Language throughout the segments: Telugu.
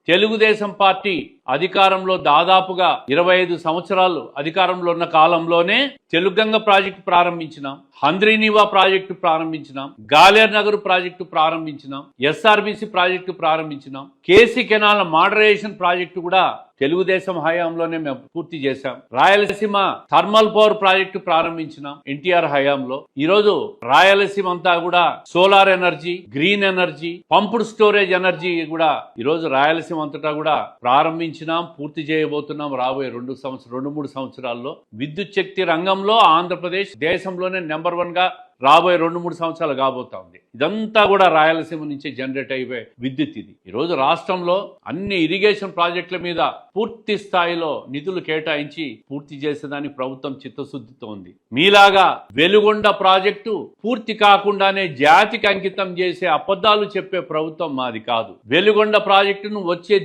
తెలుగుదేశం పార్టీ అధికారంలో దాదాపుగా 25 సంవత్సరాలు అధికారంలో ఉన్న కాలంలోనే తెలుగంగ ప్రాజెక్టు ప్రారంభించినాం, హంద్రీనీవా ప్రాజెక్టు ప్రారంభించినాం, గాలేర్ నగర్ ప్రాజెక్టు ప్రారంభించినాం, ఎస్ఆర్బిసి ప్రాజెక్టు ప్రారంభించినాం, కేసీ కెనాల్ మోడరేషన్ ప్రాజెక్టు కూడా తెలుగుదేశం హయాంలోనే మేము పూర్తి చేశాం. రాయలసీమ థర్మల్ పవర్ ప్రాజెక్టు ప్రారంభించినాం ఎన్టీఆర్ హయాంలో. ఈరోజు రాయలసీమ అంతా కూడా solar energy, green energy, pumped storage energy కూడా ఈరోజు రాయలసీమ అంతటా కూడా ప్రారంభించినాం, పూర్తి చేయబోతున్నాం. రాబోయే 2-3 సంవత్సరాల్లో విద్యుత్ శక్తి రంగంలో ఆంధ్రప్రదేశ్ దేశంలోనే నెంబర్ 1 గా రాబోయే 2-3 సంవత్సరాలు కాబోతా ఉంది. ఇదంతా కూడా రాయలసీమ నుంచి జనరేట్ అయిపోయే విద్యుత్. ఇది ఈరోజు రాష్ట్రంలో అన్ని ఇరిగేషన్ ప్రాజెక్టుల మీద పూర్తి స్థాయిలో నిధులు కేటాయించి పూర్తి చేసేదానికి ప్రభుత్వం చిత్తశుద్ధితో ఉంది. మీలాగా వెలుగొండ ప్రాజెక్టు పూర్తి కాకుండానే జాతికి అంకితం చేసే అబద్ధాలు చెప్పే ప్రభుత్వం మాది కాదు. వెలుగొండ ప్రాజెక్టును వచ్చే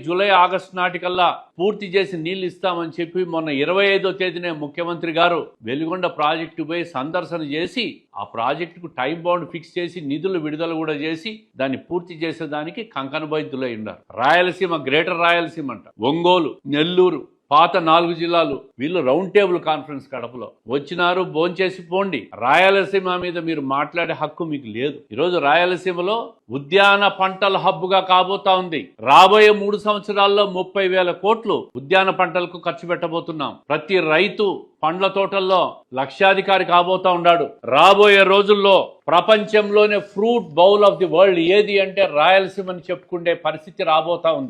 జూలై ఆగస్టు నాటికల్లా పూర్తి చేసి నీళ్లు ఇస్తామని చెప్పి మొన్న 25వ తేదీనే ముఖ్యమంత్రి గారు వెలుగొండ ప్రాజెక్టు పోయి సందర్శన చేసి ఆ ప్రాజెక్టుకు టైం బౌండ్ ఫిక్స్ చేసి నిధులు విడుదల కూడా చేసి దాన్ని పూర్తి చేసేదానికి కంకణబద్దులై ఉన్నారు. రాయలసీమ, గ్రేటర్ రాయలసీమ అంట, ఒంగోలు, నెల్లూరు, పాత 4 జిల్లాలు వీళ్ళు రౌండ్ టేబుల్ కాన్ఫరెన్స్ కడపలో వచ్చినారు. భోంచేసి పోండి. రాయలసీమ మీద మీరు మాట్లాడే హక్కు మీకు లేదు. ఈరోజు రాయలసీమలో ఉద్యాన పంటల హబ్బుగా కాబోతా ఉంది. రాబోయే 3 సంవత్సరాల్లో 30,000 కోట్లు ఉద్యాన పంటలకు ఖర్చు పెట్టబోతున్నాం. ప్రతి రైతు పండ్ల తోటల్లో లక్షాధికారి కాబోతా ఉన్నాడు. రాబోయే రోజుల్లో ప్రపంచంలోనే fruit bowl of the world ఏది అంటే రాయలసీమని చెప్పుకునే పరిస్థితి రాబోతా ఉంది.